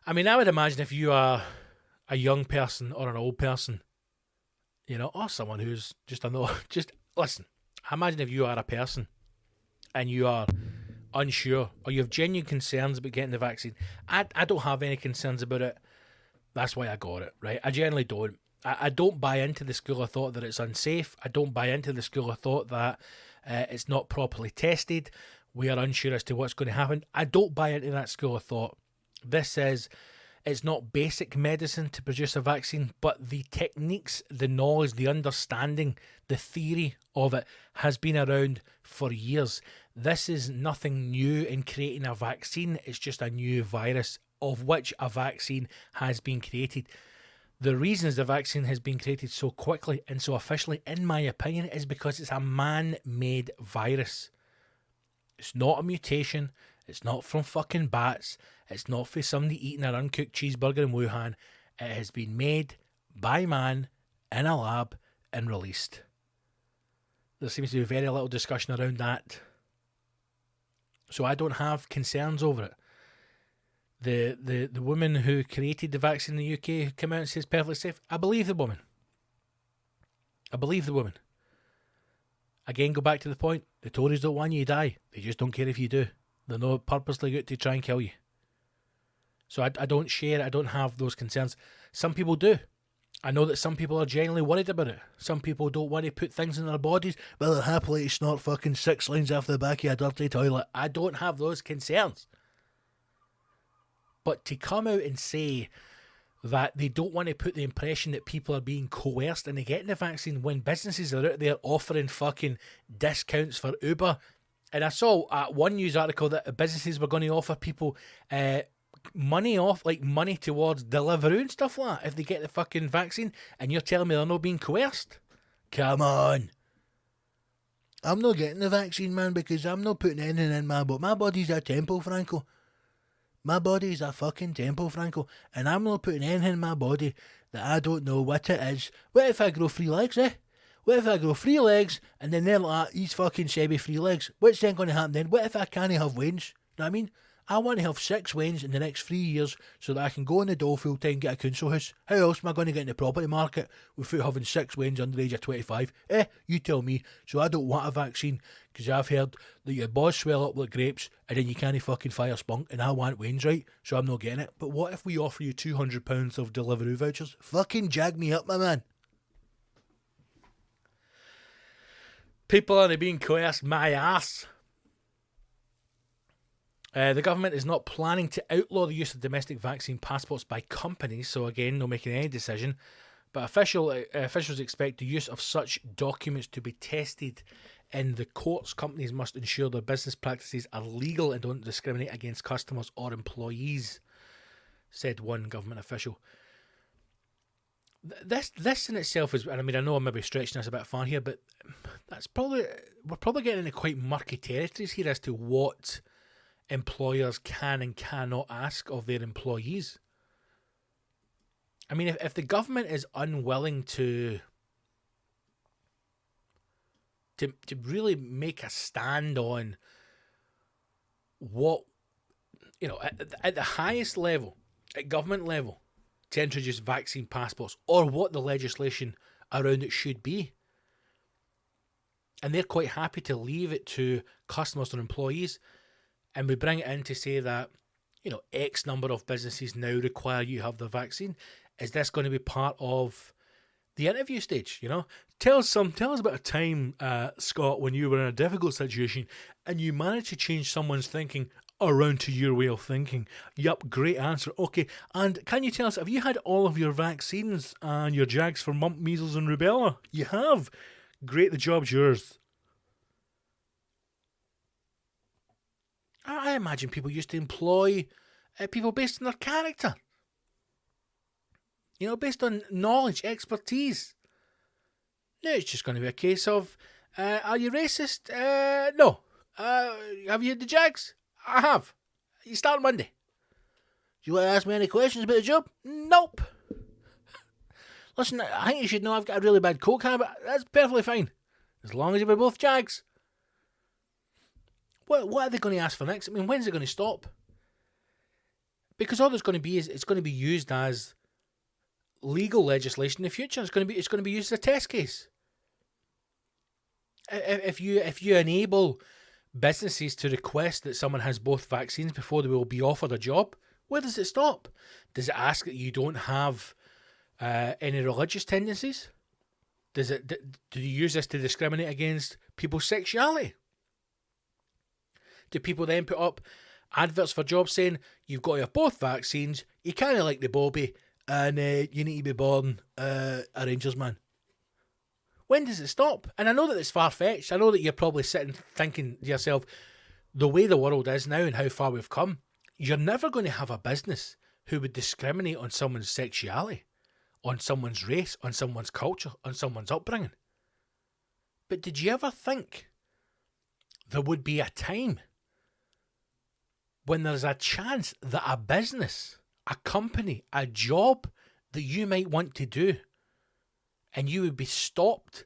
I mean, I would imagine if you are a young person or an old person, you know, or someone who's just listen, I imagine if you are a person and you are unsure or you have genuine concerns about getting the vaccine. I don't have any concerns about it. That's why I got it, right? I generally don't. I don't buy into the school of thought that it's unsafe. I don't buy into the school of thought that it's not properly tested. We are unsure as to what's going to happen. I don't buy into that school of thought. This says it's not basic medicine to produce a vaccine, but the techniques, the knowledge, the understanding, the theory of it has been around for years. This is nothing new in creating a vaccine. It's just a new virus of which a vaccine has been created. The reasons the vaccine has been created so quickly and so officially, in my opinion, is because it's a man-made virus. It's not a mutation. It's not from fucking bats. It's not for somebody eating an uncooked cheeseburger in Wuhan. It has been made by man in a lab and released. There seems to be very little discussion around that. So I don't have concerns over it. The woman who created the vaccine in the UK who came out and says perfectly safe, I believe the woman. Again, go back to the point. The Tories don't want you to die. They just don't care if you do. They're not purposely out to try and kill you. So I don't share it. I don't have those concerns. Some people do. I know that some people are genuinely worried about it. Some people don't want to put things in their bodies. Well, they're happily to snort fucking 6 lines off the back of a dirty toilet. I don't have those concerns. But to come out and say that they don't want to put the impression that people are being coerced into getting the vaccine when businesses are out there offering fucking discounts for Uber. And I saw one news article that businesses were going to offer people money towards Deliveroo and stuff like that if they get the fucking vaccine, and you're telling me they're not being coerced? Come on. I'm not getting the vaccine, man, because I'm not putting anything in my body. My body's a temple, Franco. My body's a fucking temple, Franco, and I'm not putting anything in my body that I don't know what it is. What if I grow 3 legs, eh? What if I grow 3 legs and then they're like, these fucking shabby 3 legs? What's then going to happen then? What if I can't have wains? Know what I mean? I want to have 6 wains in the next 3 years so that I can go on the dole full time and get a council house. How else am I going to get in the property market without having 6 wains under the age of 25? You tell me. So I don't want a vaccine because I've heard that your balls swell up like grapes and then you can't fucking fire spunk, and I want wains, right? So I'm not getting it. But what if we offer you £200 of Deliveroo vouchers? Fucking jag me up, my man. People are being coerced my ass. The government is not planning to outlaw the use of domestic vaccine passports by companies, so again, no making any decision. But officials expect the use of such documents to be tested in the courts. Companies must ensure their business practices are legal and don't discriminate against customers or employees, said one government official. This in itself is, and I mean, I know I'm maybe stretching this a bit far here, but we're probably getting into quite murky territories here as to what employers can and cannot ask of their employees. I mean, if the government is unwilling to really make a stand on what, you know, at the highest level, at government level, to introduce vaccine passports or what the legislation around it should be, and they're quite happy to leave it to customers or employees, and we bring it in to say that, you know, X number of businesses now require you have the vaccine. Is this going to be part of the interview stage? You know, tell us about a time, Scott, when you were in a difficult situation and you managed to change someone's thinking around to your way of thinking. Yup, great answer. Okay, and can you tell us, have you had all of your vaccines and your jags for mumps, measles, and rubella? You have. Great, the job's yours. I imagine people used to employ people based on their character. You know, based on knowledge, expertise. No, it's just going to be a case of, are you racist? No. Have you had the jags? I have. You start Monday. Do you want to ask me any questions about the job? Nope. Listen, I think you should know I've got a really bad coke habit. That's perfectly fine. As long as you were both Jags. What are they going to ask for next? I mean, when's it going to stop? Because all there's going to be is it's going to be used as legal legislation in the future. It's going to be used as a test case. If you enable businesses to request that someone has both vaccines before they will be offered a job, where does it stop? Does it ask that you don't have any religious tendencies? Do you use this to discriminate against people's sexuality? Do people then put up adverts for jobs saying you've got to have both vaccines, you kind of like the Bobby, and you need to be born a Rangers man? When does it stop? And I know that it's far-fetched. I know that you're probably sitting thinking to yourself, the way the world is now and how far we've come, you're never going to have a business who would discriminate on someone's sexuality, on someone's race, on someone's culture, on someone's upbringing. But did you ever think there would be a time when there's a chance that a business, a company, a job that you might want to do, and you would be stopped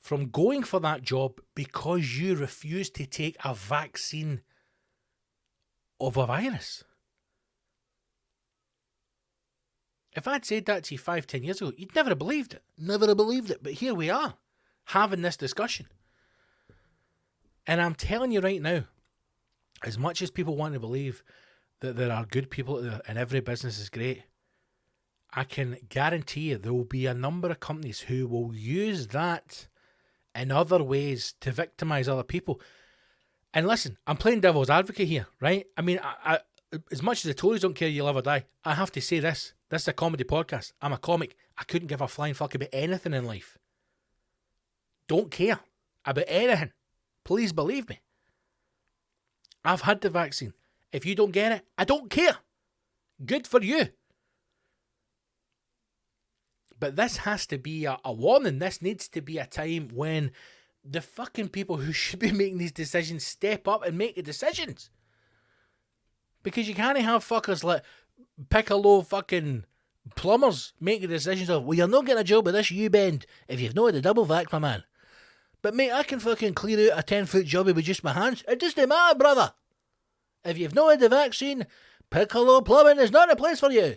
from going for that job because you refuse to take a vaccine of a virus? If I'd said that to you 5-10 years ago, you'd never have believed it. Never have believed it. But here we are, having this discussion. And I'm telling you right now, as much as people want to believe that there are good people and every business is great, I can guarantee you there will be a number of companies who will use that in other ways to victimize other people. And listen, I'm playing devil's advocate here, right? I mean, I as much as the Tories don't care you live or die, I have to say this. This is a comedy podcast. I'm a comic. I couldn't give a flying fuck about anything in life. Don't care about anything. Please believe me. I've had the vaccine. If you don't get it, I don't care. Good for you. But this has to be a warning. This needs to be a time when the fucking people who should be making these decisions step up and make the decisions. Because you can't have fuckers like piccolo fucking plumbers making decisions of, well, you're not getting a job with this U-bend if you've not had a double vac, my man. But mate, I can fucking clear out a 10-foot jobby with just my hands. It doesn't matter, brother. If you've not had the vaccine, piccolo plumbing is not a place for you.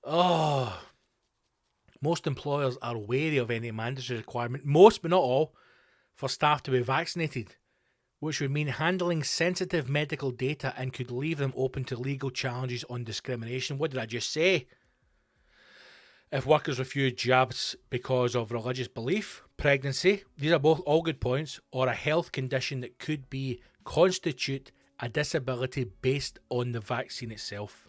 Oh, most employers are wary of any mandatory requirement, most but not all, for staff to be vaccinated, which would mean handling sensitive medical data and could leave them open to legal challenges on discrimination. What did I just say? If workers refuse jobs because of religious belief, pregnancy, these are both all good points, or a health condition that could constitute a disability based on the vaccine itself.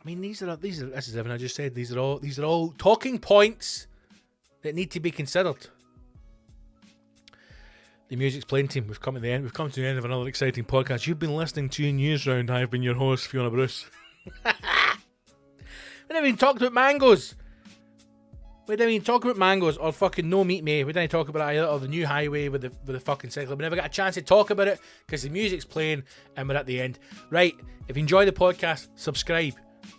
I mean, this is everything I just said. These are all talking points that need to be considered. The music's playing, team. We've come to the end. We've come to the end of another exciting podcast. You've been listening to News Round. I've been your host, Fiona Bruce. We didn't even talk about mangoes. Or fucking No Meat Me. We didn't talk about it either, or the new highway with the fucking cycle. We never got a chance to talk about it because the music's playing and we're at the end. Right, if you enjoy the podcast, subscribe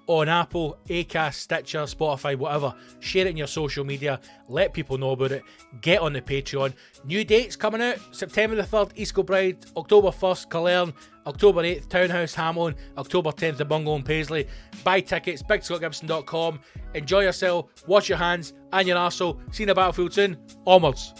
on Apple, Acast, Stitcher, Spotify, whatever. Share it in your social media. Let people know about it. Get on the Patreon. New dates coming out. September the 3rd, East Kilbride. October 1st, Killern. October 8th, Townhouse, Hamilton. October 10th, the Bungalow in Paisley. Buy tickets, bigscottgibson.com. Enjoy yourself. Wash your hands and your arsehole. See you in the battlefield soon. Onwards.